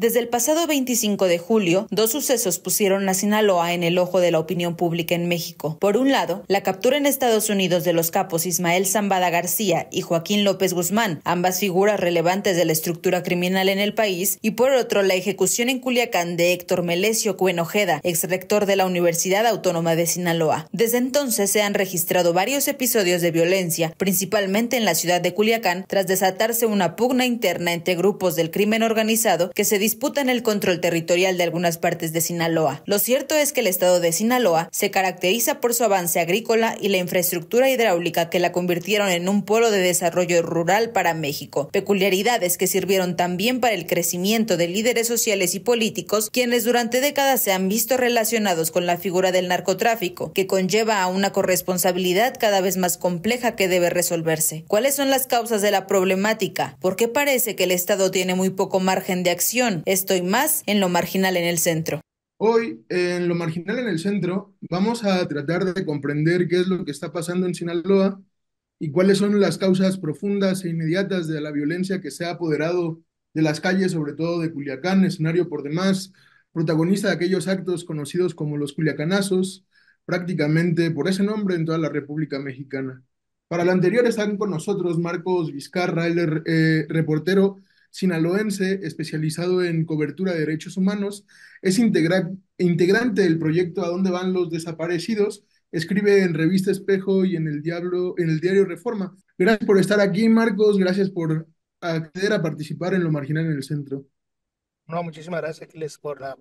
Desde el pasado 25 de julio, dos sucesos pusieron a Sinaloa en el ojo de la opinión pública en México. Por un lado, la captura en Estados Unidos de los capos Ismael Zambada García y Joaquín López Guzmán, ambas figuras relevantes de la estructura criminal en el país, y por otro, la ejecución en Culiacán de Héctor Melesio Cuen Ojeda, exrector de la Universidad Autónoma de Sinaloa. Desde entonces se han registrado varios episodios de violencia, principalmente en la ciudad de Culiacán, tras desatarse una pugna interna entre grupos del crimen organizado que se disputan el control territorial de algunas partes de Sinaloa. Lo cierto es que el estado de Sinaloa se caracteriza por su avance agrícola y la infraestructura hidráulica que la convirtieron en un polo de desarrollo rural para México, peculiaridades que sirvieron también para el crecimiento de líderes sociales y políticos, quienes durante décadas se han visto relacionados con la figura del narcotráfico, que conlleva a una corresponsabilidad cada vez más compleja que debe resolverse. ¿Cuáles son las causas de la problemática? ¿Por qué parece que el estado tiene muy poco margen de acción? Esto y más en Lo Marginal en el Centro. Hoy, en Lo Marginal en el Centro, vamos a tratar de comprender qué es lo que está pasando en Sinaloa y cuáles son las causas profundas e inmediatas de la violencia que se ha apoderado de las calles, sobre todo de Culiacán, escenario por demás, protagonista de aquellos actos conocidos como los culiacanazos, prácticamente por ese nombre en toda la República Mexicana. Para lo anterior están con nosotros Marcos Vizcarra, el reportero sinaloense especializado en cobertura de derechos humanos, es integrante del proyecto ¿A dónde van los desaparecidos? Escribe en Revista Espejo y en el diario Reforma. Gracias por estar aquí, Marcos. Gracias por acceder a participar en Lo Marginal en el Centro. No, muchísimas gracias, Aquiles, por la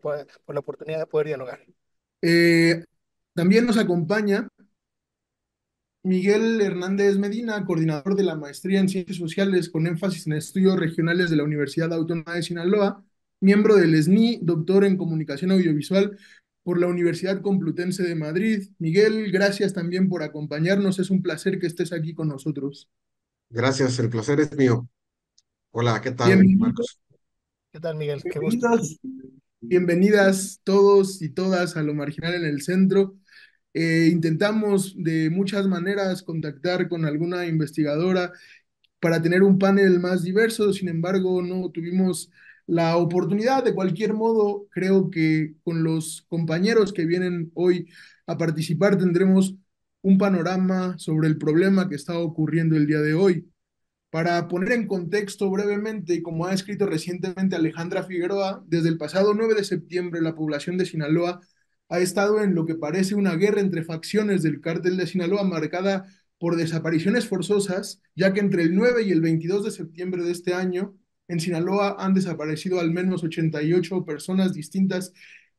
oportunidad de poder dialogar. Eh, También nos acompaña Miguel Hernández Medina, coordinador de la Maestría en Ciencias Sociales con énfasis en estudios regionales de la Universidad Autónoma de Sinaloa, miembro del SNI, doctor en Comunicación Audiovisual por la Universidad Complutense de Madrid. Miguel, gracias también por acompañarnos. Es un placer que estés aquí con nosotros. Gracias, el placer es mío. Hola, ¿qué tal, Bienvenidos, Marcos? ¿Qué tal, Miguel? Qué gusto. bienvenidos, bienvenidas todos y todas a Lo Marginal en el Centro. Intentamos de muchas maneras contactar con alguna investigadora para tener un panel más diverso, sin embargo, no tuvimos la oportunidad. De cualquier modo, creo que con los compañeros que vienen hoy a participar tendremos un panorama sobre el problema que está ocurriendo el día de hoy. Para poner en contexto brevemente, y como ha escrito recientemente Alejandra Figueroa, desde el pasado 9 de septiembre la población de Sinaloa ha estado en lo que parece una guerra entre facciones del cártel de Sinaloa marcada por desapariciones forzosas, ya que entre el 9 y el 22 de septiembre de este año en Sinaloa han desaparecido al menos 88 personas distintas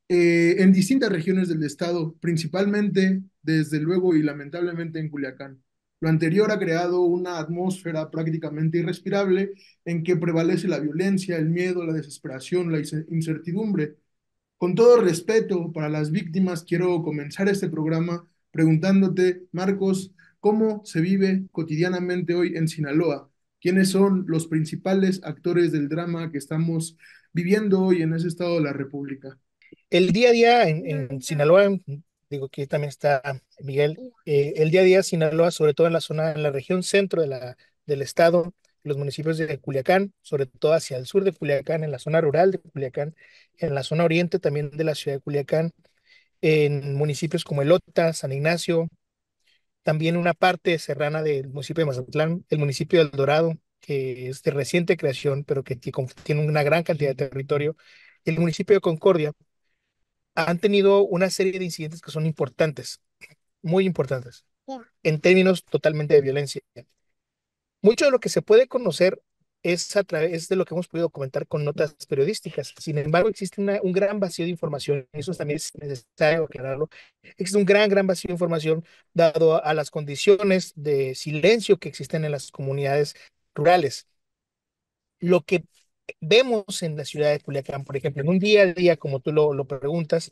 en distintas regiones del estado, principalmente, desde luego y lamentablemente en Culiacán. Lo anterior ha creado una atmósfera prácticamente irrespirable en que prevalece la violencia, el miedo, la desesperación, la incertidumbre. Con todo respeto para las víctimas, quiero comenzar este programa preguntándote, Marcos, ¿cómo se vive cotidianamente hoy en Sinaloa? ¿Quiénes son los principales actores del drama que estamos viviendo hoy en ese estado de la República? El día a día en Sinaloa, digo que también está Miguel, el día a día en Sinaloa, sobre todo en la región centro del estado, los municipios de Culiacán, sobre todo hacia el sur de Culiacán, en la zona rural de Culiacán, en la zona oriente también de la ciudad de Culiacán, en municipios como Elota, San Ignacio, también una parte serrana del municipio de Mazatlán, el municipio de El Dorado, que es de reciente creación, pero que tiene una gran cantidad de territorio, el municipio de Concordia, han tenido una serie de incidentes que son importantes, muy importantes, en términos totalmente de violencia. Mucho de lo que se puede conocer es a través de lo que hemos podido comentar con notas periodísticas. Sin embargo, existe un gran vacío de información, y eso también es necesario aclararlo. Existe un gran vacío de información dado a las condiciones de silencio que existen en las comunidades rurales. Lo que vemos en la ciudad de Culiacán, por ejemplo, en un día a día, como tú lo preguntas,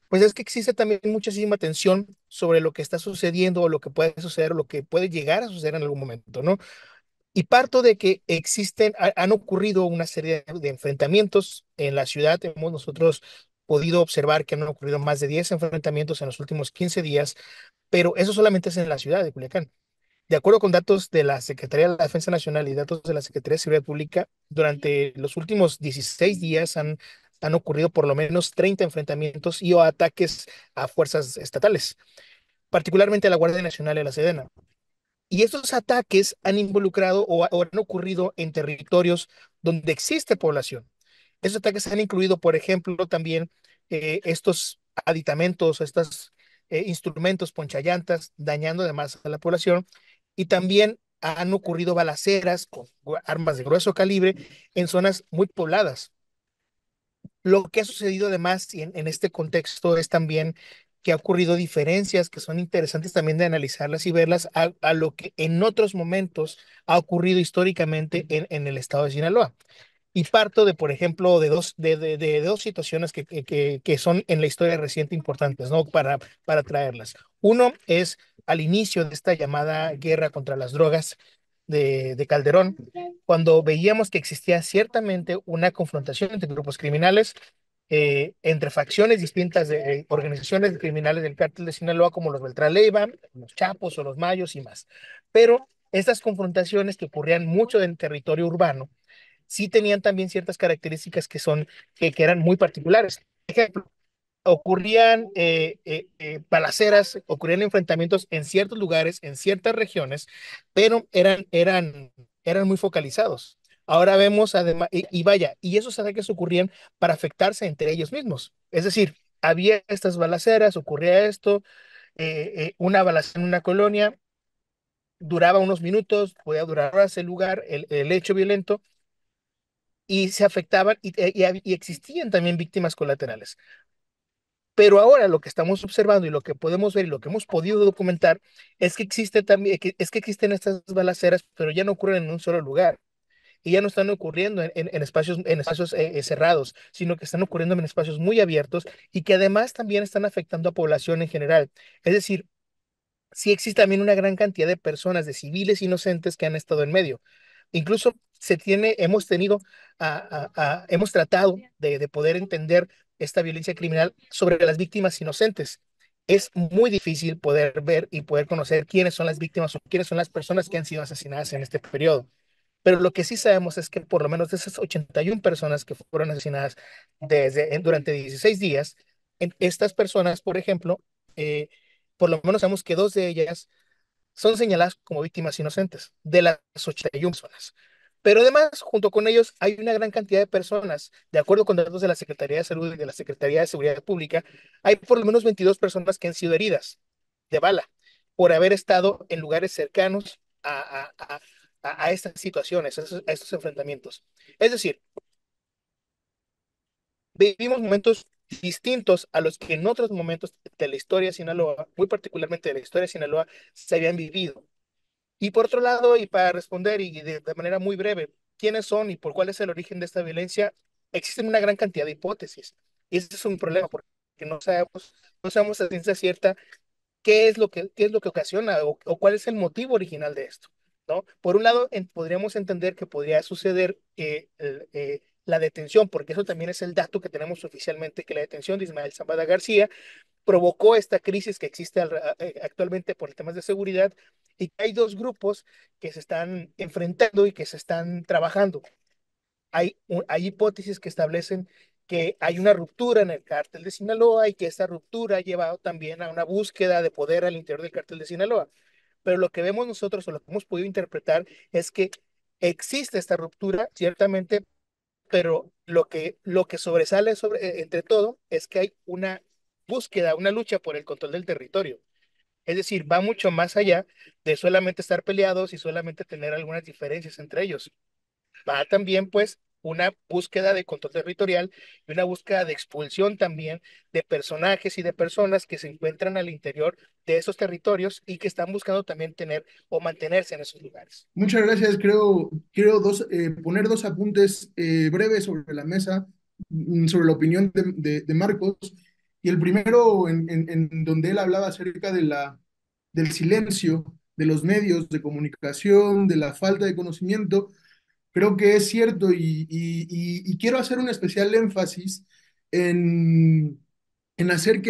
pues es que existe también muchísima tensión sobre lo que está sucediendo o lo que puede suceder o lo que puede llegar a suceder en algún momento, ¿no? Y parto de que han ocurrido una serie de enfrentamientos en la ciudad. Hemos nosotros podido observar que han ocurrido más de 10 enfrentamientos en los últimos 15 días, pero eso solamente es en la ciudad de Culiacán. De acuerdo con datos de la Secretaría de la Defensa Nacional y datos de la Secretaría de Seguridad Pública, durante los últimos 16 días han ocurrido por lo menos 30 enfrentamientos y o ataques a fuerzas estatales, particularmente a la Guardia Nacional y a la Sedena. Y estos ataques han involucrado o han ocurrido en territorios donde existe población. Esos ataques han incluido, por ejemplo, también estos aditamentos, estos instrumentos ponchallantas, dañando además a la población. Y también han ocurrido balaceras con armas de grueso calibre en zonas muy pobladas. Lo que ha sucedido además y en este contexto es también que ha ocurrido diferencias que son interesantes también de analizarlas y verlas a lo que en otros momentos ha ocurrido históricamente en el estado de Sinaloa. Y parto de, por ejemplo, de dos situaciones que son en la historia reciente importantes, ¿no? Para traerlas. Uno es al inicio de esta llamada guerra contra las drogas de Calderón, cuando veíamos que existía ciertamente una confrontación entre grupos criminales, entre facciones distintas de organizaciones criminales del cártel de Sinaloa, como los Beltrán Leiva, los Chapos o los Mayos y más. Pero estas confrontaciones que ocurrían mucho en territorio urbano, sí tenían también ciertas características que eran muy particulares. Por ejemplo, ocurrían balaceras, ocurrían enfrentamientos en ciertos lugares, en ciertas regiones, pero eran muy focalizados. Ahora vemos además, y vaya, y esos ataques ocurrían para afectarse entre ellos mismos. Es decir, había estas balaceras, ocurría esto, una balacera en una colonia, duraba unos minutos, podía durar horas el lugar, el hecho violento, y se afectaban y existían también víctimas colaterales. Pero ahora lo que estamos observando y lo que podemos ver y lo que hemos podido documentar es que existe también, es que existen estas balaceras, pero ya no ocurren en un solo lugar y ya no están ocurriendo en espacios cerrados, sino que están ocurriendo en espacios muy abiertos y que además también están afectando a población en general. Es decir, sí existe también una gran cantidad de personas, de civiles inocentes que han estado en medio. Incluso hemos tratado de poder entender esta violencia criminal sobre las víctimas inocentes. Es muy difícil poder ver y poder conocer quiénes son las víctimas o quiénes son las personas que han sido asesinadas en este periodo. Pero lo que sí sabemos es que por lo menos de esas 81 personas que fueron asesinadas durante 16 días, estas personas, por ejemplo, eh, por lo menos sabemos que dos de ellas son señaladas como víctimas inocentes de las 81 personas. Pero además, junto con ellos, hay una gran cantidad de personas, de acuerdo con datos de la Secretaría de Salud y de la Secretaría de Seguridad Pública, hay por lo menos 22 personas que han sido heridas de bala por haber estado en lugares cercanos a estas situaciones, a estos enfrentamientos. Es decir, vivimos momentos distintos a los que en otros momentos de la historia de Sinaloa, muy particularmente de la historia de Sinaloa, se habían vivido. Y por otro lado, y para responder y de manera muy breve, ¿quiénes son y por cuál es el origen de esta violencia? Existen una gran cantidad de hipótesis. Y ese es un problema porque no sabemos a ciencia cierta qué es lo que ocasiona o cuál es el motivo original de esto, ¿no? Por un lado, podríamos entender que podría suceder la detención, porque eso también es el dato que tenemos oficialmente, que la detención de Ismael Zambada García provocó esta crisis que existe actualmente por temas de seguridad y que hay dos grupos que se están enfrentando y que se están trabajando. Hay hipótesis que establecen que hay una ruptura en el cártel de Sinaloa y que esta ruptura ha llevado también a una búsqueda de poder al interior del cártel de Sinaloa. Pero lo que vemos nosotros o lo que hemos podido interpretar es que existe esta ruptura, ciertamente, pero lo que sobresale entre todo es que hay una búsqueda, una lucha por el control del territorio. Es decir, va mucho más allá de solamente estar peleados y solamente tener algunas diferencias entre ellos. Va también, pues, una búsqueda de control territorial y una búsqueda de expulsión también de personajes y de personas que se encuentran al interior de esos territorios y que están buscando también tener o mantenerse en esos lugares. Muchas gracias. Creo poner dos apuntes breves sobre la mesa, sobre la opinión de Marcos. Y el primero, en donde él hablaba acerca del silencio de los medios de comunicación, de la falta de conocimiento. Creo que es cierto y quiero hacer un especial énfasis en, en hacer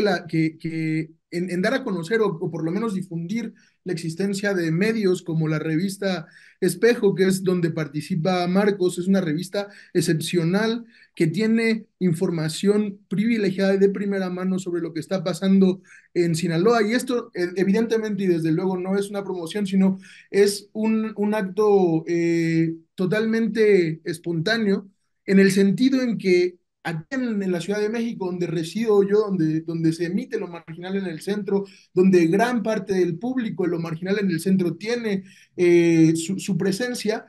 en dar a conocer o por lo menos difundir la existencia de medios como la revista Espejo, que es donde participa Marcos. Es una revista excepcional que tiene información privilegiada y de primera mano sobre lo que está pasando en Sinaloa. Y esto, evidentemente y desde luego, no es una promoción, sino es un acto totalmente espontáneo, en el sentido en que aquí en la Ciudad de México, donde resido yo, donde se emite Lo Marginal en el Centro, donde gran parte del público de Lo Marginal en el Centro tiene su presencia,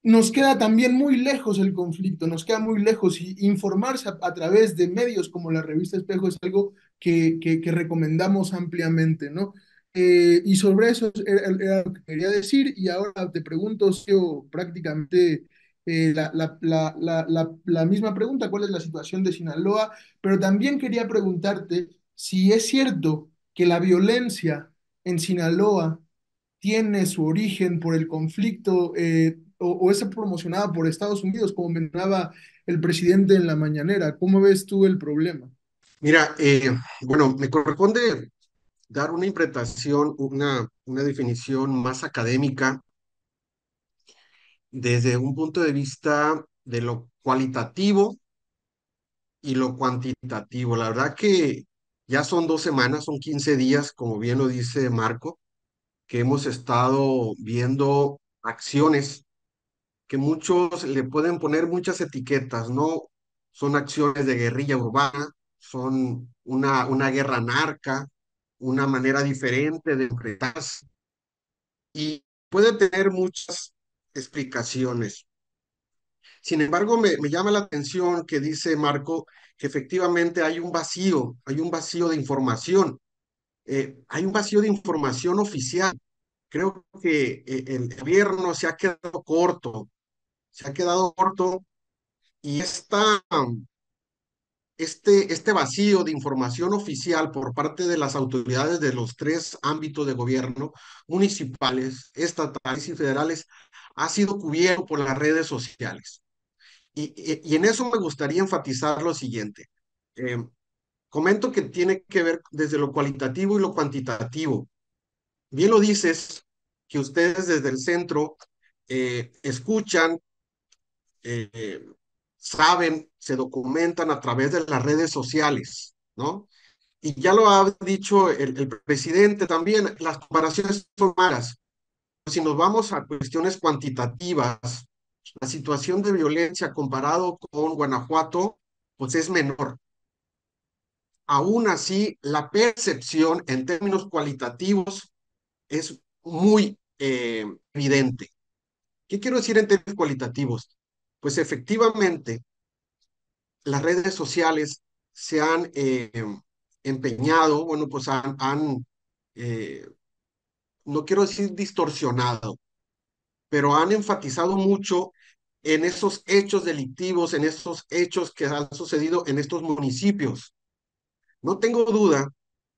nos queda también muy lejos el conflicto, nos queda muy lejos, y informarse a través de medios como la revista Espejo es algo que recomendamos ampliamente, ¿no? Y sobre eso era lo que quería decir. Y ahora te pregunto, Sio, prácticamente la misma pregunta: ¿cuál es la situación de Sinaloa? Pero también quería preguntarte si es cierto que la violencia en Sinaloa tiene su origen por el conflicto, o es promocionada por Estados Unidos, como mencionaba el presidente en la mañanera. ¿Cómo ves tú el problema? Mira, bueno, me corresponde dar una interpretación, una definición más académica desde un punto de vista de lo cualitativo y lo cuantitativo. La verdad que ya son 2 semanas, son 15 días, como bien lo dice Marco, que hemos estado viendo acciones que muchos le pueden poner muchas etiquetas, ¿no? Son acciones de guerrilla urbana, son una guerra narca, una manera diferente de enfrentarse, y puede tener muchas explicaciones. Sin embargo, me llama la atención que dice Marco que efectivamente hay un vacío de información, hay un vacío de información oficial. Creo que el gobierno se ha quedado corto, y este vacío de información oficial por parte de las autoridades de los tres ámbitos de gobierno, municipales, estatales y federales, ha sido cubierto por las redes sociales. Y en eso me gustaría enfatizar lo siguiente. Eh, Comento que tiene que ver desde lo cualitativo y lo cuantitativo. Bien lo dices, que ustedes desde el centro escuchan, eh, saben, se documentan a través de las redes sociales, ¿no? Y ya lo ha dicho el presidente también, las comparaciones son malas. Si nos vamos a cuestiones cuantitativas, la situación de violencia comparado con Guanajuato, pues es menor. Aún así, la percepción en términos cualitativos es muy evidente. ¿Qué quiero decir en términos cualitativos? Pues efectivamente, las redes sociales se han empeñado, bueno, pues eh, no quiero decir distorsionado, pero han enfatizado mucho en esos hechos delictivos, en esos hechos que han sucedido en estos municipios. No tengo duda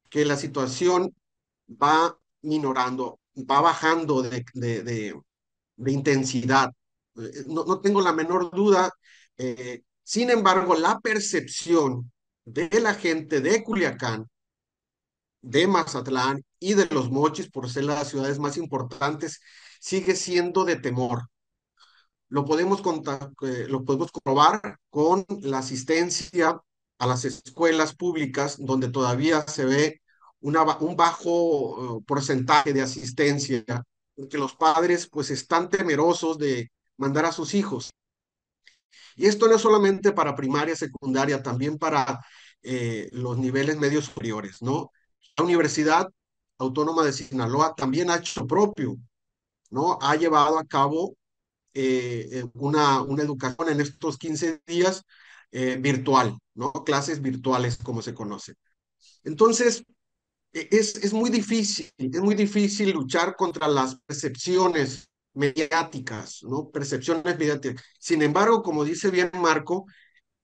que la situación va minorando, va bajando de intensidad. No tengo la menor duda. Sin embargo, la percepción de la gente de Culiacán, de Mazatlán y de Los Mochis, por ser las ciudades más importantes, sigue siendo de temor. Lo podemos comprobar con la asistencia a las escuelas públicas, donde todavía se ve un bajo porcentaje de asistencia, porque los padres pues están temerosos de mandar a sus hijos. Y esto no es solamente para primaria, secundaria, también para los niveles medios superiores, ¿no? La Universidad Autónoma de Sinaloa también ha hecho lo propio, ¿no? Ha llevado a cabo una educación en estos 15 días virtual, ¿no? Clases virtuales, como se conoce. Entonces, es muy difícil luchar contra las percepciones mediáticas, ¿no? Percepciones mediáticas. Sin embargo, como dice bien Marco,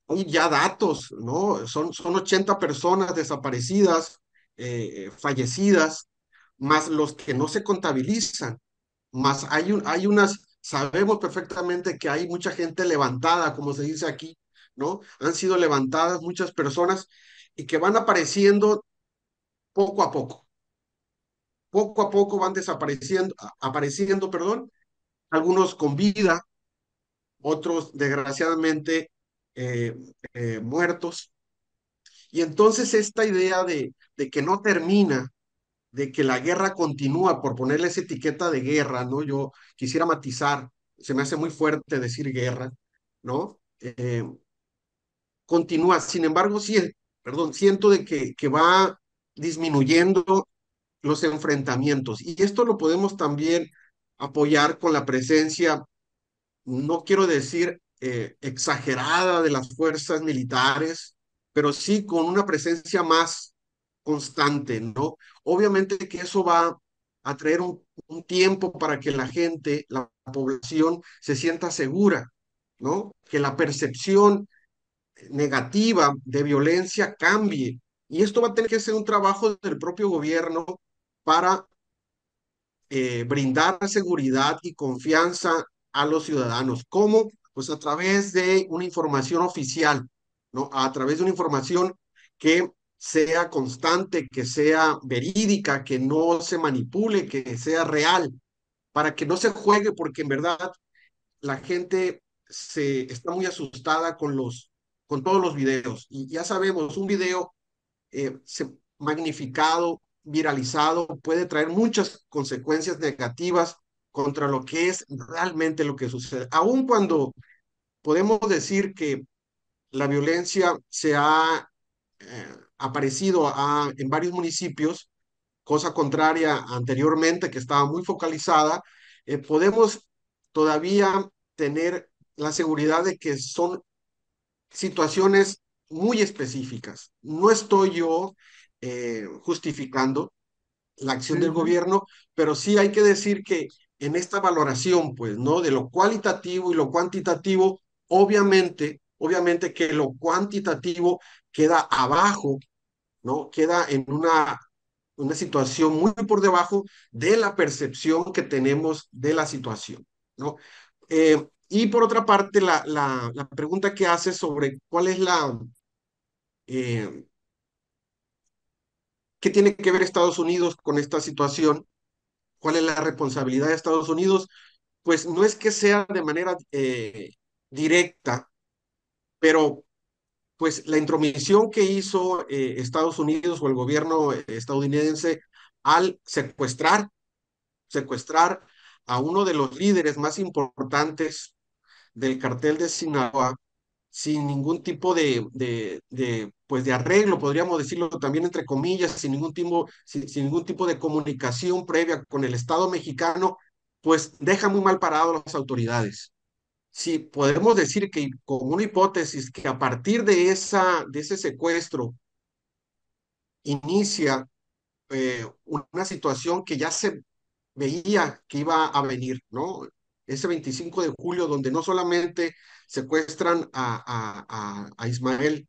hay ya datos, ¿no? Son 80 personas desaparecidas, fallecidas, más los que no se contabilizan, más hay unas, sabemos perfectamente que hay mucha gente levantada, como se dice aquí, ¿no? Han sido levantadas muchas personas y que van apareciendo poco a poco. Poco a poco van desapareciendo, apareciendo, perdón, algunos con vida, otros desgraciadamente eh, muertos. Y entonces esta idea de que no termina, de que la guerra continúa, por ponerle esa etiqueta de guerra, ¿no? Yo quisiera matizar, se me hace muy fuerte decir guerra, ¿no? Continúa, sin embargo, sí, perdón, siento de que va disminuyendo los enfrentamientos. Y esto lo podemos también apoyar con la presencia, no quiero decir exagerada de las fuerzas militares, pero sí con una presencia más constante, ¿no? Obviamente que eso va a traer un tiempo para que la gente, la población, se sienta segura, ¿no? Que la percepción negativa de violencia cambie. Y esto va a tener que ser un trabajo del propio gobierno para brindar seguridad y confianza a los ciudadanos. ¿Cómo? Pues a través de una información oficial, ¿no? A través de una información que sea constante, que sea verídica, que no se manipule, que sea real, para que no se juegue, porque en verdad la gente está muy asustada con todos los videos. Y ya sabemos, un video magnificado, viralizado, puede traer muchas consecuencias negativas contra lo que es realmente lo que sucede. Aun cuando podemos decir que la violencia se ha aparecido en varios municipios, cosa contraria anteriormente, que estaba muy focalizada, podemos todavía tener la seguridad de que son situaciones muy específicas. No estoy yo justificando la acción Sí, del sí. gobierno, pero sí hay que decir que en esta valoración, pues, ¿no? De lo cualitativo y lo cuantitativo, obviamente que lo cuantitativo queda abajo, ¿no? Queda en una situación muy por debajo de la percepción que tenemos de la situación, ¿no? Y por otra parte, la pregunta que hace sobre cuál es eh, qué tiene que ver Estados Unidos con esta situación, cuál es la responsabilidad de Estados Unidos, pues no es que sea de manera directa, pero pues la intromisión que hizo Estados Unidos o el gobierno estadounidense al secuestrar a uno de los líderes más importantes del cartel de Sinaloa sin ningún tipo pues de arreglo, podríamos decirlo también entre comillas, sin ningún tipo de comunicación previa con el Estado mexicano, pues deja muy mal parado a las autoridades. Sí, podemos decir que como una hipótesis que a partir de ese secuestro inicia una situación que ya se veía que iba a venir, ¿no? Ese 25 de julio, donde no solamente secuestran a Ismael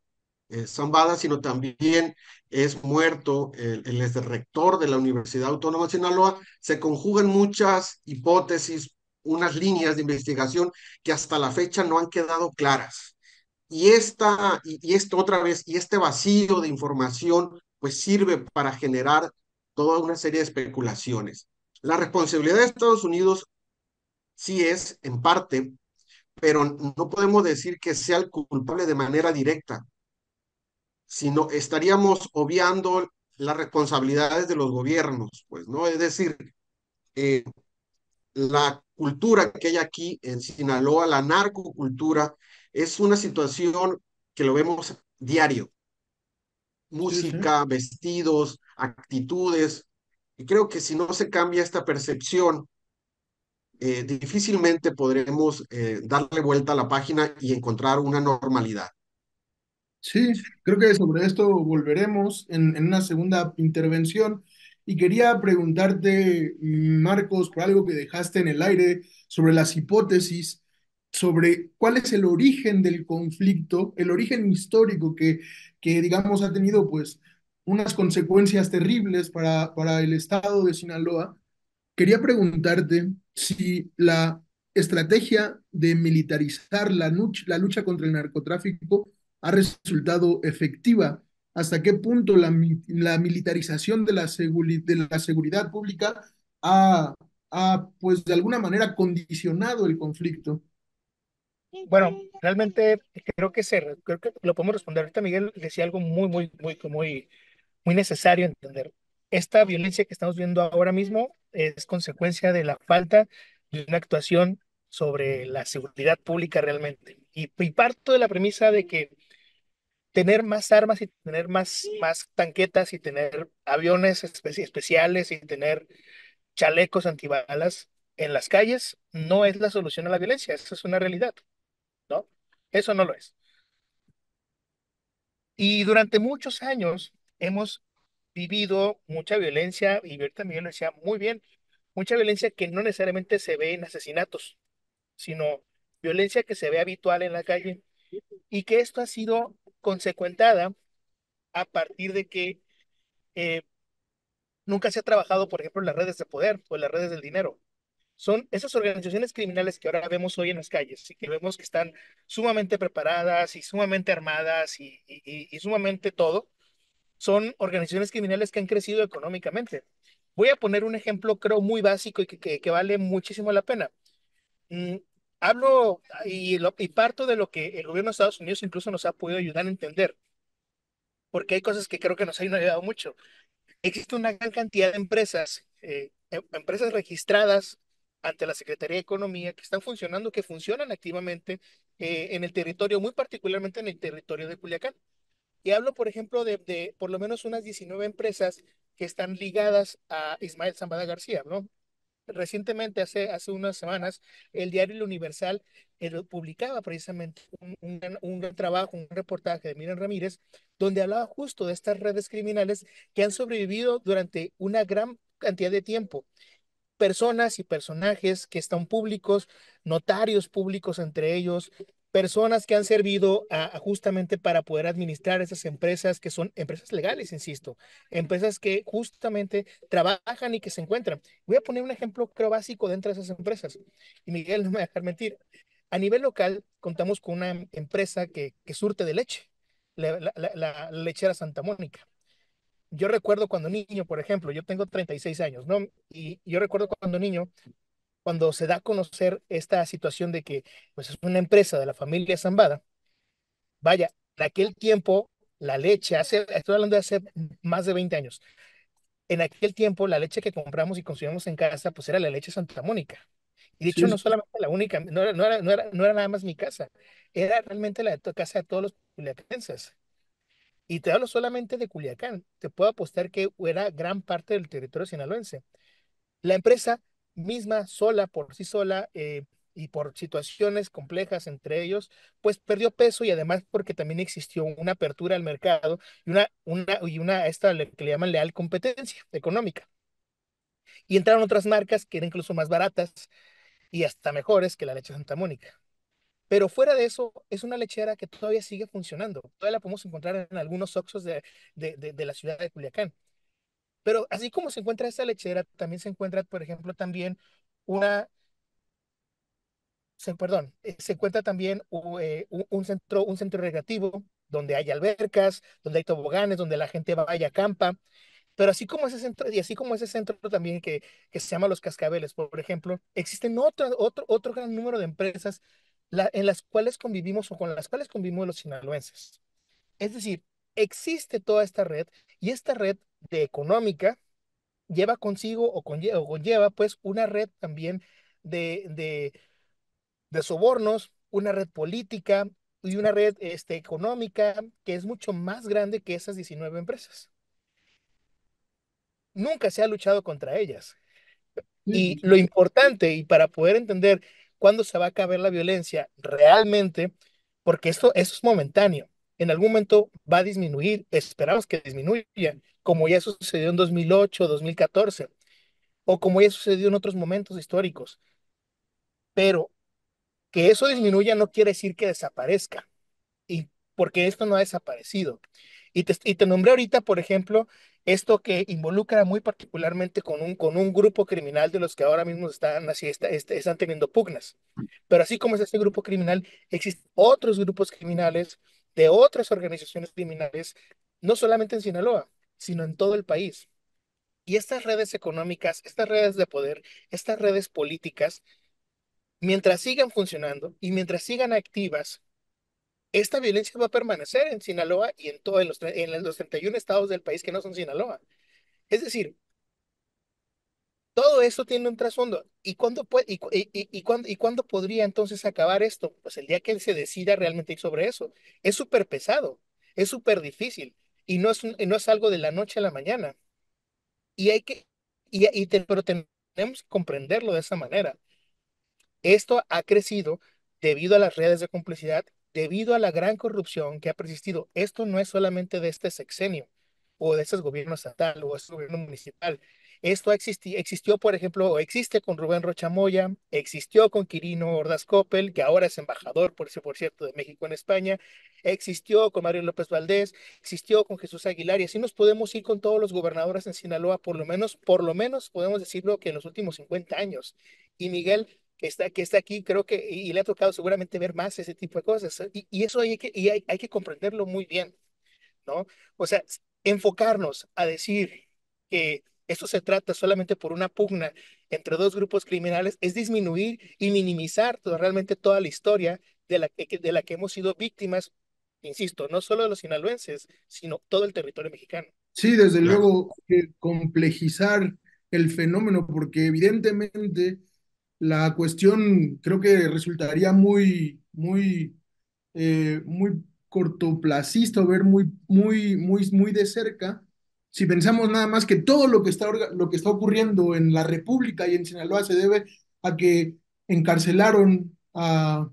Zambada, sino también es muerto el exrector de la Universidad Autónoma de Sinaloa, se conjugan muchas hipótesis, unas líneas de investigación que hasta la fecha no han quedado claras. Y esto otra vez, y este vacío de información, pues sirve para generar toda una serie de especulaciones. La responsabilidad de Estados Unidos sí es, en parte, pero no podemos decir que sea el culpable de manera directa, sino estaríamos obviando las responsabilidades de los gobiernos, pues, ¿no? Es decir, eh, la cultura que hay aquí en Sinaloa, la narcocultura, es una situación que lo vemos diario. Sí, sí. Música, vestidos, actitudes. Y creo que si no se cambia esta percepción, difícilmente podremos darle vuelta a la página y encontrar una normalidad. Sí, creo que sobre esto volveremos en una segunda intervención. Y quería preguntarte, Marcos, por algo que dejaste en el aire sobre las hipótesis, sobre cuál es el origen del conflicto, el origen histórico que digamos, ha tenido pues unas consecuencias terribles para el estado de Sinaloa. Quería preguntarte si la estrategia de militarizar la lucha contra el narcotráfico ha resultado efectiva. ¿Hasta qué punto la militarización de de la seguridad pública pues, de alguna manera condicionado el conflicto? Bueno, realmente creo que lo podemos responder. Ahorita Miguel decía algo muy necesario entender. Esta violencia que estamos viendo ahora mismo es consecuencia de la falta de una actuación sobre la seguridad pública realmente. Y parto de la premisa de que tener más armas y tener más tanquetas y tener aviones especiales y tener chalecos antibalas en las calles no es la solución a la violencia. Eso es una realidad, ¿no? Eso no lo es. Y durante muchos años hemos vivido mucha violencia, y ahorita Miguel lo decía muy bien, mucha violencia que no necesariamente se ve en asesinatos, sino violencia que se ve habitual en la calle y que esto ha sido consecuentada a partir de que eh, nunca se ha trabajado, por ejemplo, en las redes de poder o en las redes del dinero. Son esas organizaciones criminales que ahora vemos hoy en las calles y que vemos que están sumamente preparadas y sumamente armadas y sumamente todo, son organizaciones criminales que han crecido económicamente. Voy a poner un ejemplo, creo, muy básico y que vale muchísimo la pena. Mm, hablo y parto de lo que el gobierno de Estados Unidos incluso nos ha podido ayudar a entender, porque hay cosas que creo que nos han ayudado mucho. Existe una gran cantidad de empresas, empresas registradas ante la Secretaría de Economía que están funcionando, que funcionan activamente en el territorio, muy particularmente en el territorio de Culiacán. Y hablo, por ejemplo, de por lo menos unas 19 empresas que están ligadas a Ismael Zambada García, ¿no? Recientemente, hace unas semanas, el diario El Universal publicaba precisamente un gran trabajo, un reportaje de Miriam Ramírez, donde hablaba justo de estas redes criminales que han sobrevivido durante una gran cantidad de tiempo, personas y personajes que están públicos, notarios públicos entre ellos, personas que han servido justamente para poder administrar esas empresas que son empresas legales, insisto, empresas que justamente trabajan y que se encuentran. Voy a poner un ejemplo, creo, básico dentro de esas empresas. Y Miguel no me va a dejar mentir. A nivel local, contamos con una empresa que surte de leche, la lechera Santa Mónica. Yo recuerdo cuando niño, por ejemplo, yo tengo 36 años, ¿no? Y yo recuerdo cuando niño, cuando se da a conocer esta situación de que pues es una empresa de la familia Zambada, vaya, en aquel tiempo la leche, estoy hablando de hace más de 20 años, en aquel tiempo la leche que compramos y consumíamos en casa pues era la leche Santa Mónica. Y de hecho Sí, no sí, solamente la única, no era nada más mi casa, era realmente casa de todos los culiacanenses. Y te hablo solamente de Culiacán. Te puedo apostar que era gran parte del territorio sinaloense. La empresa misma, sola, por sí sola, y por situaciones complejas entre ellos, pues perdió peso y además porque también existió una apertura al mercado esta que le llaman leal competencia económica. Y entraron otras marcas que eran incluso más baratas y hasta mejores que la leche Santa Mónica. Pero fuera de eso, es una lechera que todavía sigue funcionando. Todavía la podemos encontrar en algunos Oxxos de la ciudad de Culiacán. Pero así como se encuentra esta lechera, también se encuentra, por ejemplo, también una, se encuentra también un centro recreativo donde hay albercas, donde hay toboganes, donde la gente vaya a acampa. Pero así como ese centro, y así como ese centro también que se llama Los Cascabeles, por ejemplo, existen otro gran número de empresas en las cuales convivimos o con las cuales convivimos los sinaloenses. Es decir, existe toda esta red y esta red de económica lleva consigo o conlleva pues una red también de, de, de sobornos, una red política y una red económica que es mucho más grande que esas 19 empresas. Nunca se ha luchado contra ellas. Y lo importante, y para poder entender cuándo se va a acabar la violencia realmente, porque eso es momentáneo, en algún momento va a disminuir, esperamos que disminuya, como ya sucedió en 2008, 2014, o como ya sucedió en otros momentos históricos. Pero que eso disminuya no quiere decir que desaparezca, y porque esto no ha desaparecido. Y te nombré ahorita, por ejemplo, esto que involucra muy particularmente con un grupo criminal de los que ahora mismo están, así, están teniendo pugnas. Pero así como es este grupo criminal, existen otros grupos criminales de otras organizaciones criminales, no solamente en Sinaloa, sino en todo el país. Y estas redes económicas, estas redes de poder, estas redes políticas, mientras sigan funcionando y mientras sigan activas, esta violencia va a permanecer en Sinaloa y en todos los 31 estados del país que no son Sinaloa. Es decir, todo eso tiene un trasfondo. ¿Y cuándo, cuándo podría entonces acabar esto? Pues el día que se decida realmente ir sobre eso. Es súper pesado, es súper difícil y no es algo de la noche a la mañana. Y hay que, pero tenemos que comprenderlo de esa manera. Esto ha crecido debido a las redes de complicidad, debido a la gran corrupción que ha persistido. Esto no es solamente de este sexenio o de este gobierno estatal o este gobierno municipal. Esto existió, por ejemplo, o existe con Rubén Rocha Moya, existió con Quirino Ordaz Coppel, que ahora es embajador, por cierto, de México en España, existió con Mario López Valdés, existió con Jesús Aguilar, y así nos podemos ir con todos los gobernadores en Sinaloa, por lo menos podemos decirlo que en los últimos 50 años. Y Miguel, que está aquí, creo que, y le ha tocado seguramente ver más ese tipo de cosas. Y eso hay que comprenderlo muy bien, ¿no? O sea, enfocarnos a decir que esto se trata solamente por una pugna entre dos grupos criminales es disminuir y minimizar realmente toda la historia de la que hemos sido víctimas, insisto, no solo de los sinaloenses, sino todo el territorio mexicano. Sí, desde Claro. luego, complejizar el fenómeno, porque evidentemente la cuestión creo que resultaría muy cortoplacista o ver muy de cerca si pensamos nada más que todo lo que está ocurriendo en la República y en Sinaloa se debe a que encarcelaron al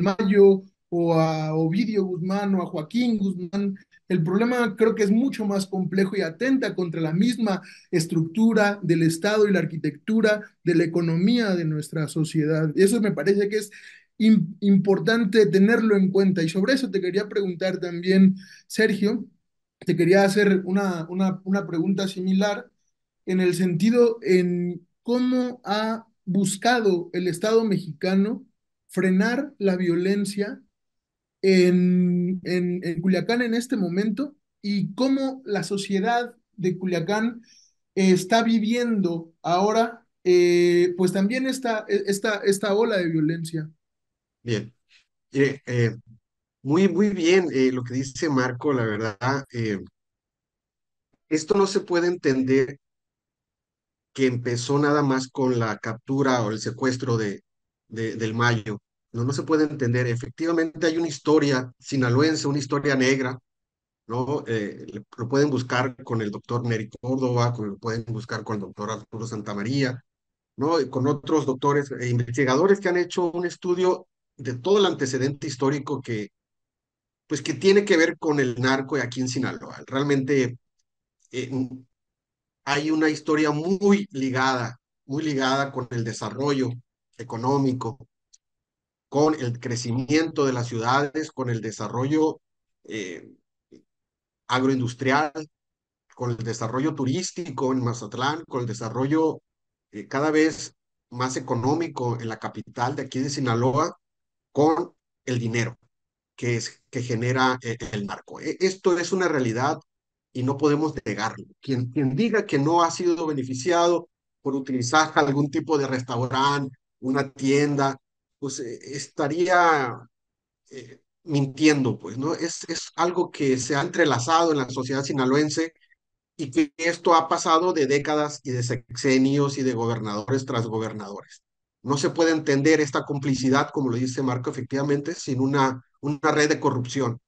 Mayo o a Ovidio Guzmán o a Joaquín Guzmán. El problema creo que es mucho más complejo y atenta contra la misma estructura del Estado y la arquitectura de la economía de nuestra sociedad. Y eso me parece que es importante tenerlo en cuenta. Y sobre eso te quería preguntar también, Sergio, te quería hacer una pregunta similar en el sentido en cómo ha buscado el Estado mexicano frenar la violencia en Culiacán en este momento y cómo la sociedad de Culiacán está viviendo ahora, pues también esta ola de violencia. Bien. Eh, eh, muy bien lo que dice Marco, la verdad. Esto no se puede entender que empezó nada más con la captura o el secuestro del Mayo. No, no se puede entender. Efectivamente hay una historia sinaloense, una historia negra, ¿no? Lo pueden buscar con el doctor Nery Córdoba, lo pueden buscar con el doctor Arturo Santamaría, ¿no? Y con otros doctores e investigadores que han hecho un estudio de todo el antecedente histórico pues, que tiene que ver con el narco aquí en Sinaloa. Realmente eh, hay una historia muy ligada con el desarrollo económico, con el crecimiento de las ciudades, con el desarrollo eh, agroindustrial, con el desarrollo turístico en Mazatlán, con el desarrollo cada vez más económico en la capital de aquí de Sinaloa, con el dinero que genera el narco. Esto es una realidad y no podemos negarlo. Quien diga que no ha sido beneficiado por utilizar algún tipo de restaurante, una tienda, pues estaría mintiendo, pues, ¿no? Es algo que se ha entrelazado en la sociedad sinaloense y que esto ha pasado de décadas y de sexenios y de gobernadores tras gobernadores. No se puede entender esta complicidad, como lo dice Marco, efectivamente, sin una red de corrupción.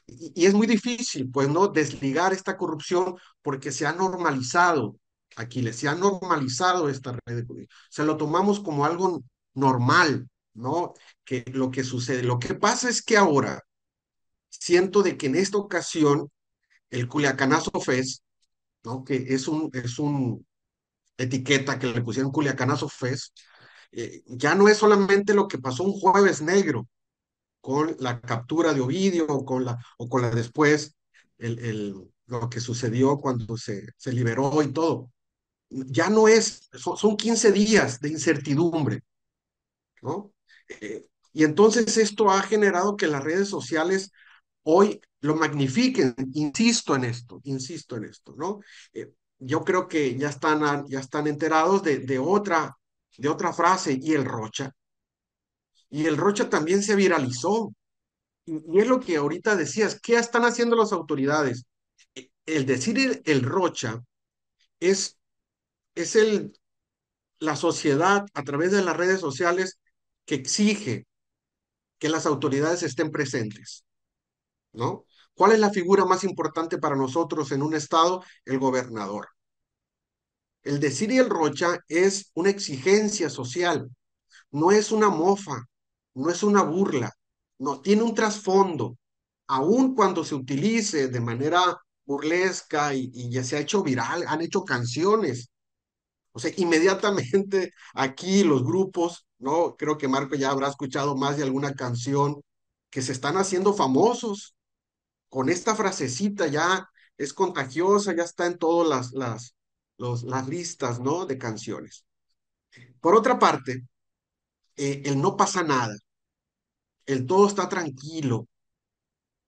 Y es muy difícil, pues, ¿no? Desligar esta corrupción porque se ha normalizado Aquiles, se ha normalizado esta red de corrupción. Se lo tomamos como algo normal, ¿no? Que lo que sucede, lo que pasa es que ahora siento de que en esta ocasión el Culiacanazo Fest, ¿no? Que es un etiqueta que le pusieron Culiacanazo Fest, ya no es solamente lo que pasó un jueves negro con la captura de Ovidio o con la después, lo que sucedió cuando se liberó y todo. Ya no es, son 15 días de incertidumbre, ¿no? Y entonces esto ha generado que las redes sociales hoy lo magnifiquen, insisto en esto, ¿no? Yo creo que ya están enterados de otra frase, y el Rocha también se viralizó, y es lo que ahorita decías, ¿qué están haciendo las autoridades? El decir el Rocha es, es la sociedad a través de las redes sociales que exige que las autoridades estén presentes, ¿no? ¿Cuál es la figura más importante para nosotros en un estado? El gobernador. El decir y el Rocha es una exigencia social, no es una mofa, no es una burla, no, tiene un trasfondo, aun cuando se utilice de manera burlesca y ya se ha hecho viral, han hecho canciones. O sea, inmediatamente aquí los grupos, ¿no? Creo que Marco ya habrá escuchado más de alguna canción que se están haciendo famosos con esta frasecita, ya es contagiosa, ya está en todas las listas, ¿no? De canciones. Por otra parte, el no pasa nada, el todo está tranquilo,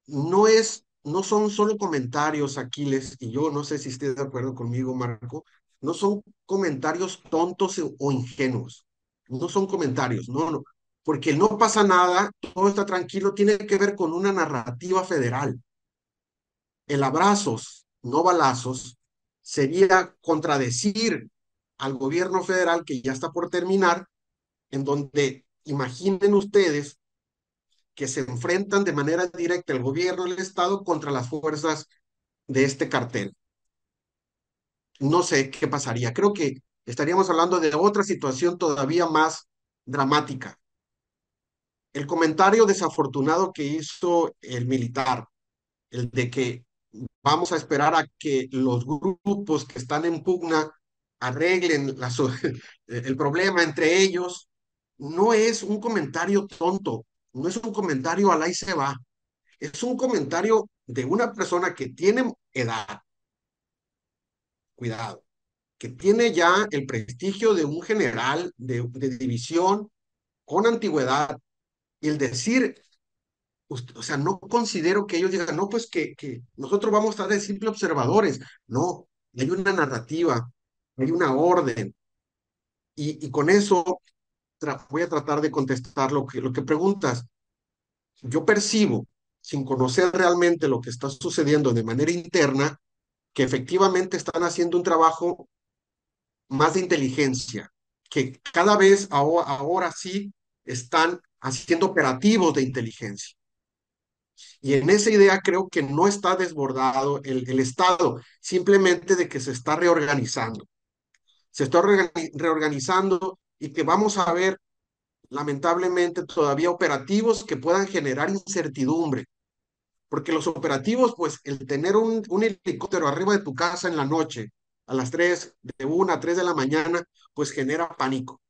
no son solo comentarios, Aquiles, y yo no sé si estés de acuerdo conmigo, Marco, no son comentarios tontos o ingenuos, no son comentarios, no, no, porque el no pasa nada, todo está tranquilo, tiene que ver con una narrativa federal. El abrazos, no balazos, sería contradecir al gobierno federal que ya está por terminar, en donde imaginen ustedes que se enfrentan de manera directa el gobierno del Estado contra las fuerzas de este cartel. No sé qué pasaría. Creo que estaríamos hablando de otra situación todavía más dramática. El comentario desafortunado que hizo el militar, el de que vamos a esperar a que los grupos que están en pugna arreglen el problema entre ellos, no es un comentario tonto, no es un comentario al ahí se va, es un comentario de una persona que tiene edad, cuidado, que tiene ya el prestigio de un general de división con antigüedad, y el decir, o sea, no considero que ellos digan, no, pues que nosotros vamos a estar de simple observadores. No, hay una narrativa, hay una orden. Y con eso voy a tratar de contestar lo que preguntas. Yo percibo, sin conocer realmente lo que está sucediendo de manera interna, que efectivamente están haciendo un trabajo más de inteligencia, que cada vez ahora sí están haciendo operativos de inteligencia. Y en esa idea creo que no está desbordado el Estado, simplemente de que se está reorganizando. Se está reorganizando y que vamos a ver, lamentablemente, todavía operativos que puedan generar incertidumbre. Porque los operativos, pues el tener un helicóptero arriba de tu casa en la noche, a las 3, de 1 a 3 de la mañana, pues genera pánico.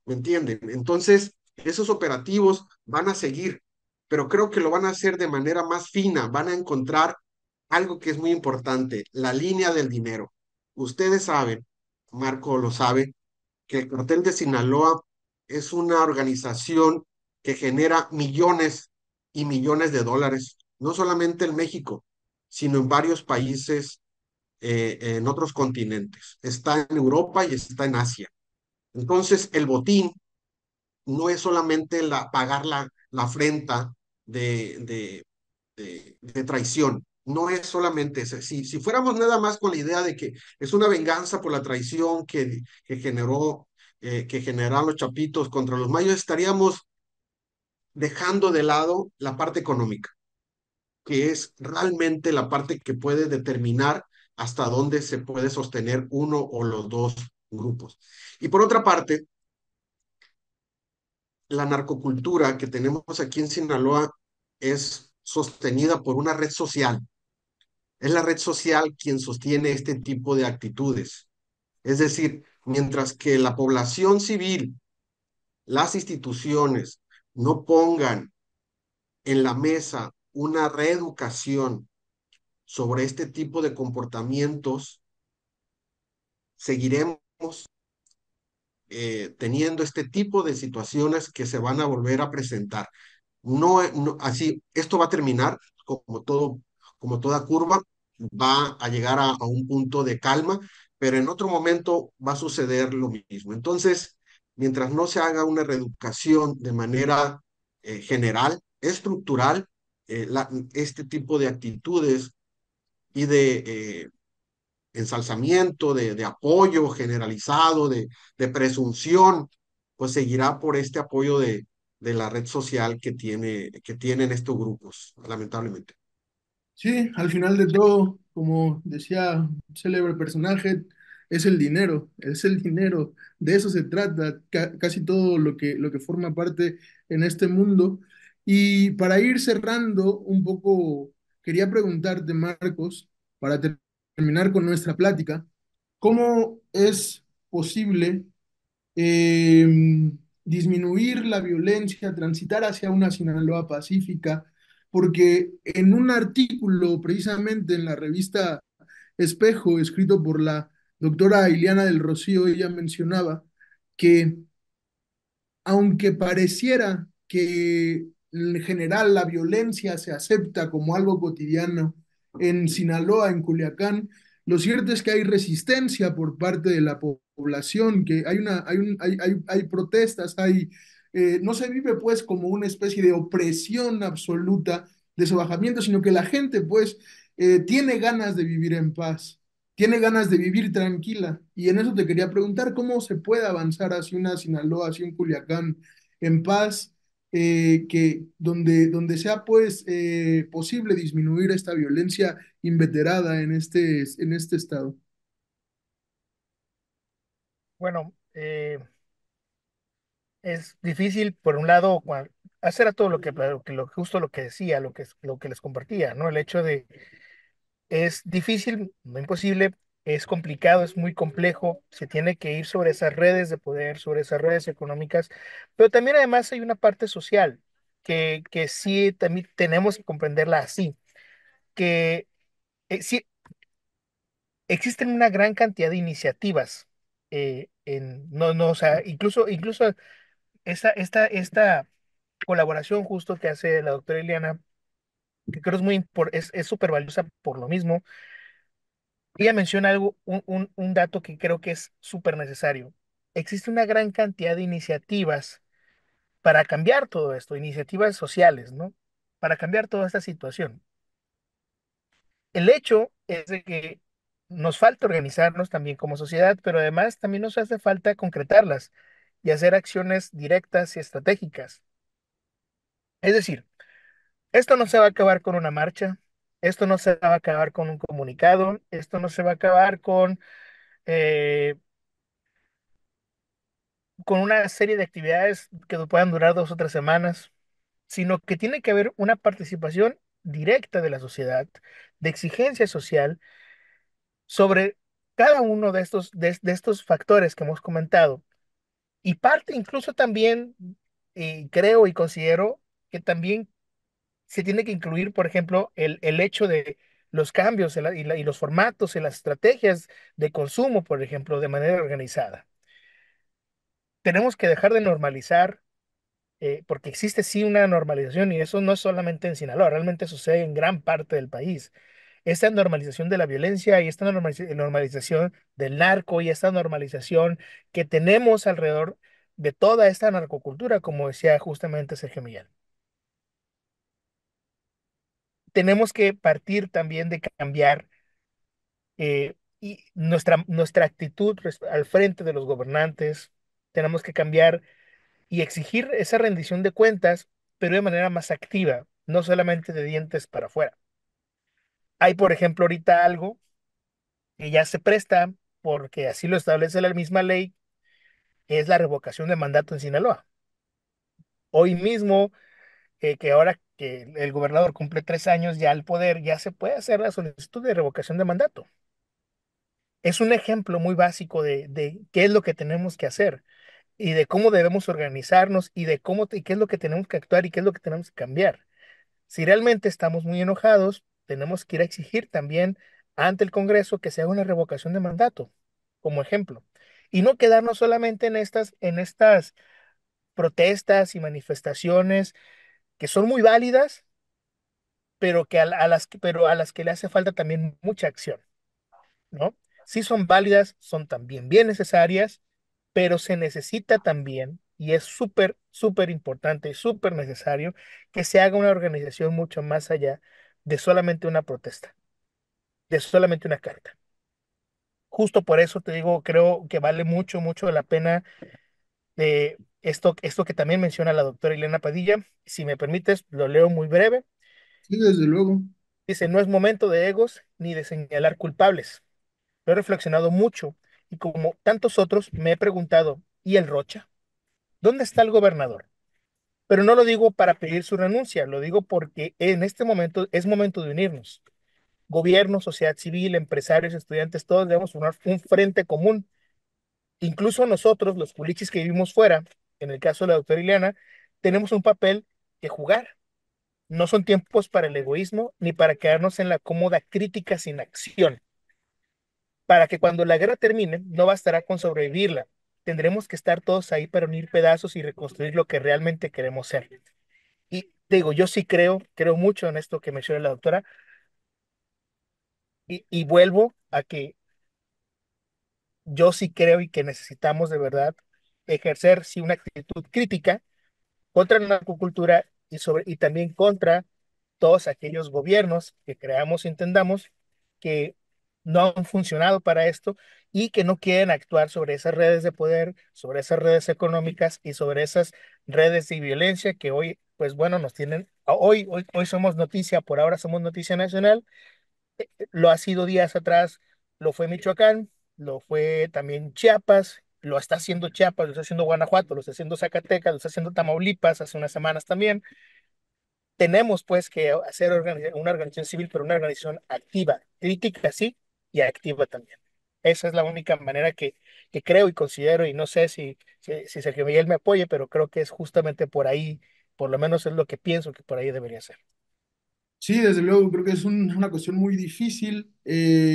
¿Me entienden? Entonces, esos operativos van a seguir, pero creo que lo van a hacer de manera más fina, van a encontrar algo que es muy importante, la línea del dinero. Ustedes saben, Marco lo sabe, que el cartel de Sinaloa es una organización que genera millones y millones de dólares, no solamente en México, sino en varios países, en otros continentes. Está en Europa y está en Asia. Entonces, el botín no es solamente pagar la afrenta de traición. No es solamente eso. Si fuéramos nada más con la idea de que es una venganza por la traición que generaron los chapitos contra los mayos, estaríamos dejando de lado la parte económica, que es realmente la parte que puede determinar hasta dónde se puede sostener uno o los dos grupos. Y por otra parte, la narcocultura que tenemos aquí en Sinaloa es sostenida por una red social. Es la red social quien sostiene este tipo de actitudes. Es decir, mientras que la población civil, las instituciones, no pongan en la mesa una reeducación sobre este tipo de comportamientos, seguiremos teniendo este tipo de situaciones que se van a volver a presentar. Así, esto va a terminar como todo, como toda curva, va a llegar a un punto de calma, pero en otro momento va a suceder lo mismo. Entonces, mientras no se haga una reeducación de manera general, estructural, este tipo de actitudes y de ensalzamiento, de apoyo generalizado, de presunción, pues seguirá por este apoyo de la red social que tienen estos grupos, lamentablemente. Sí, al final de todo, como decía un célebre personaje, es el dinero, de eso se trata casi todo lo que forma parte en este mundo. Y para ir cerrando un poco, quería preguntarte, Marcos, para terminar con nuestra plática, ¿cómo es posible disminuir la violencia, transitar hacia una Sinaloa pacífica? Porque en un artículo precisamente en la revista Espejo, escrito por la doctora Ileana del Rocío, ella mencionaba que aunque pareciera que en general la violencia se acepta como algo cotidiano en Sinaloa, en Culiacán, lo cierto es que hay resistencia por parte de la población, que hay protestas, no se vive pues como una especie de opresión absoluta, de sobajamiento, sino que la gente pues tiene ganas de vivir en paz, tiene ganas de vivir tranquila. Y en eso te quería preguntar cómo se puede avanzar hacia una Sinaloa, hacia un Culiacán en paz, donde sea pues posible disminuir esta violencia inveterada en este estado. Bueno, es difícil, por un lado, hacer a todo justo lo que decía, lo que les compartía, ¿no? El hecho de, es difícil, no imposible, es complicado, es muy complejo, se tiene que ir sobre esas redes de poder, sobre esas redes económicas, pero también además hay una parte social que sí también tenemos que comprenderla así, que sí existen una gran cantidad de iniciativas, o sea, incluso esta colaboración justo que hace la doctora Eliana, que creo es súper valiosa por lo mismo. Ella menciona algo, un dato que creo que es súper necesario. Existe una gran cantidad de iniciativas para cambiar todo esto, iniciativas sociales, ¿no? Para cambiar toda esta situación. El hecho es de que nos falta organizarnos también como sociedad, pero además también nos hace falta concretarlas y hacer acciones directas y estratégicas. Es decir, esto no se va a acabar con una marcha, esto no se va a acabar con un comunicado, esto no se va a acabar eh, con una serie de actividades que puedan durar 2 o 3 semanas, sino que tiene que haber una participación directa de la sociedad, de exigencia social sobre cada uno de estos factores que hemos comentado. Y parte incluso también, creo y considero que también se tiene que incluir, por ejemplo, el hecho de los cambios y los formatos y las estrategias de consumo, por ejemplo, de manera organizada. Tenemos que dejar de normalizar, porque existe sí una normalización y eso no es solamente en Sinaloa, realmente sucede en gran parte del país. Esta normalización de la violencia y esta normalización del narco y esta normalización que tenemos alrededor de toda esta narcocultura, como decía justamente Sergio Miguel. Tenemos que partir también de cambiar, y nuestra actitud al frente de los gobernantes. Tenemos que cambiar y exigir esa rendición de cuentas, pero de manera más activa, no solamente de dientes para afuera. Hay, por ejemplo, ahorita algo que ya se presta, porque así lo establece la misma ley, es la revocación de mandato en Sinaloa. Hoy mismo, que ahora que el gobernador cumple 3 años ya al poder, ya se puede hacer la solicitud de revocación de mandato. Es un ejemplo muy básico de qué es lo que tenemos que hacer y de cómo debemos organizarnos y de y qué es lo que tenemos que actuar y qué es lo que tenemos que cambiar. Si realmente estamos muy enojados, tenemos que ir a exigir también ante el Congreso que se haga una revocación de mandato, como ejemplo, y no quedarnos solamente en estas protestas y manifestaciones que son muy válidas, pero a las que le hace falta también mucha acción, ¿no? Sí son válidas, son también bien necesarias, pero se necesita también, y es súper, súper importante y súper necesario, que se haga una organización mucho más allá de solamente una protesta, de solamente una carta. Justo por eso te digo, creo que vale mucho, mucho la pena esto que también menciona la doctora Elena Padilla. Si me permites, lo leo muy breve. Sí, desde luego. Dice, no es momento de egos ni de señalar culpables. Lo he reflexionado mucho y como tantos otros me he preguntado, ¿y el Rocha? ¿Dónde está el gobernador? Pero no lo digo para pedir su renuncia, lo digo porque en este momento es momento de unirnos. Gobierno, sociedad civil, empresarios, estudiantes, todos debemos formar un frente común. Incluso nosotros, los pulichis que vivimos fuera, en el caso de la doctora Ileana, tenemos un papel que jugar. No son tiempos para el egoísmo ni para quedarnos en la cómoda crítica sin acción. Para que cuando la guerra termine, no bastará con sobrevivirla. Tendremos que estar todos ahí para unir pedazos y reconstruir lo que realmente queremos ser. Y digo, yo sí creo mucho en esto que menciona la doctora, y vuelvo a que yo sí creo y que necesitamos de verdad ejercer sí una actitud crítica contra la narcocultura y también contra todos aquellos gobiernos que creamos y entendamos que no han funcionado para esto y que no quieren actuar sobre esas redes de poder, sobre esas redes económicas y sobre esas redes de violencia que hoy, pues bueno, nos tienen, hoy somos noticia, por ahora somos noticia nacional, lo ha sido días atrás, lo fue Michoacán, lo fue también Chiapas, lo está haciendo Chiapas, lo está haciendo Guanajuato, lo está haciendo Zacatecas, lo está haciendo Tamaulipas hace unas semanas también. Tenemos pues que hacer una organización civil, pero una organización activa, crítica sí, y activa también. Esa es la única manera que creo y considero, y no sé si Sergio Miguel me apoye, pero creo que es justamente por ahí, por lo menos es lo que pienso que por ahí debería ser. Sí, desde luego, creo que es una cuestión muy difícil.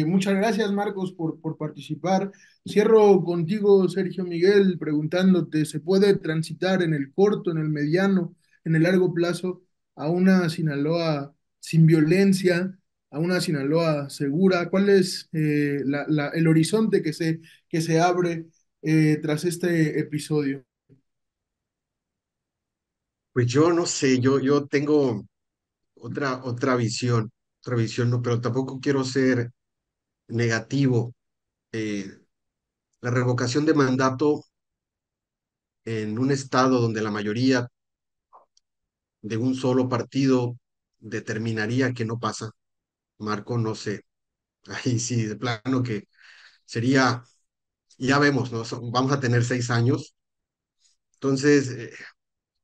Muchas gracias, Marcos, por participar. Cierro contigo, Sergio Miguel, preguntándote, ¿se puede transitar en el corto, en el mediano, en el largo plazo a una Sinaloa sin violencia, a una Sinaloa segura? ¿Cuál es el horizonte que se abre tras este episodio? Pues yo no sé, yo tengo otra visión, no, pero tampoco quiero ser negativo. Eh, la revocación de mandato en un estado donde la mayoría de un solo partido determinaría que no pasa. Marco, no sé, ahí sí, de plano que sería, ya vemos, ¿no? Vamos a tener 6 años, entonces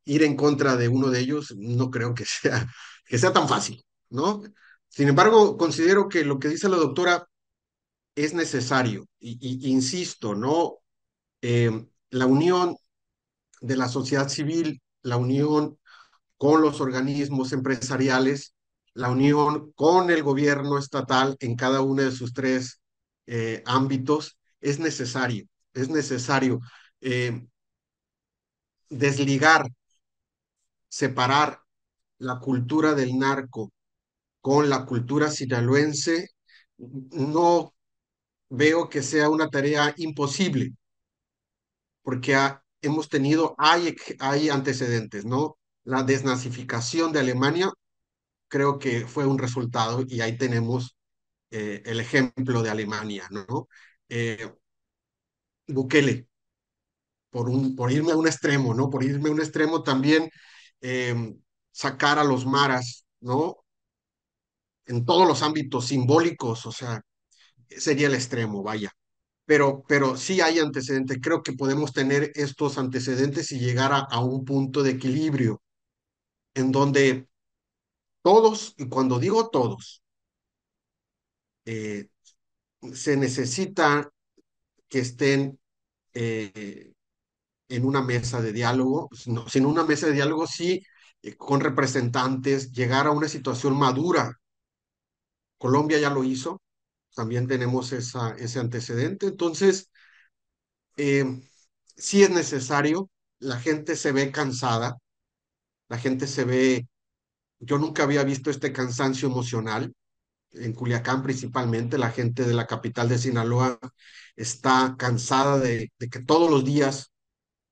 ir en contra de uno de ellos no creo que sea tan fácil, ¿no? Sin embargo, considero que lo que dice la doctora es necesario, y insisto, ¿no? La unión de la sociedad civil, la unión con los organismos empresariales, la unión con el gobierno estatal en cada uno de sus tres ámbitos, es necesario eh, desligar, separar la cultura del narco con la cultura sinaloense. No veo que sea una tarea imposible, porque hay antecedentes, ¿no? La desnazificación de Alemania creo que fue un resultado y ahí tenemos el ejemplo de Alemania, ¿no? Eh, Bukele, por irme a un extremo, ¿no? Por irme a un extremo también, eh, sacar a los maras, ¿no? En todos los ámbitos simbólicos, o sea, sería el extremo, vaya. Pero sí hay antecedentes. Creo que podemos tener estos antecedentes y llegar a un punto de equilibrio en donde todos, y cuando digo todos, eh, se necesita que estén en una mesa de diálogo, no, sin una mesa de diálogo, sí, con representantes, llegar a una situación madura. Colombia ya lo hizo, también tenemos ese antecedente, entonces eh, sí es necesario, la gente se ve cansada, la gente se ve, yo nunca había visto este cansancio emocional, en Culiacán principalmente, la gente de la capital de Sinaloa está cansada de que todos los días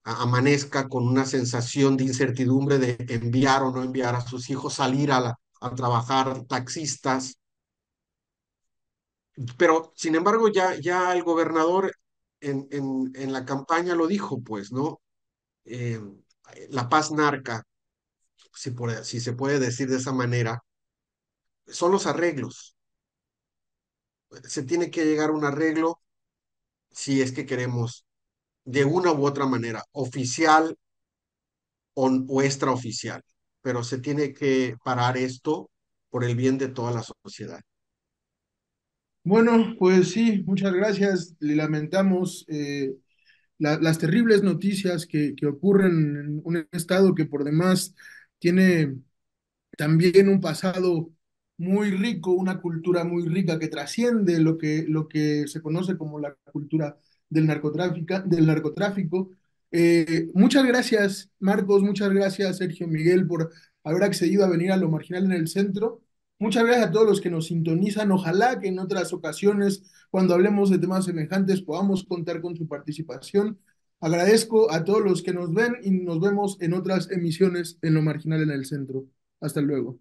amanezca con una sensación de incertidumbre de enviar o no enviar a sus hijos, salir a trabajar, taxistas. Pero, sin embargo, ya el gobernador en la campaña lo dijo, pues, ¿no? Eh, la paz narca, si se puede decir de esa manera, son los arreglos. Se tiene que llegar a un arreglo si es que queremos, de una u otra manera, oficial o extraoficial, pero se tiene que parar esto por el bien de toda la sociedad. Bueno, pues sí, muchas gracias. Le lamentamos las terribles noticias que ocurren en un estado que por demás tiene también un pasado muy rico, una cultura muy rica que trasciende lo que se conoce como la cultura del narcotráfico. Muchas gracias, Marcos, muchas gracias, Sergio Miguel, por haber accedido a venir a Lo Marginal en el Centro. Muchas gracias a todos los que nos sintonizan. Ojalá que en otras ocasiones, cuando hablemos de temas semejantes, podamos contar con su participación. Agradezco a todos los que nos ven y nos vemos en otras emisiones en Lo Marginal en el Centro. Hasta luego.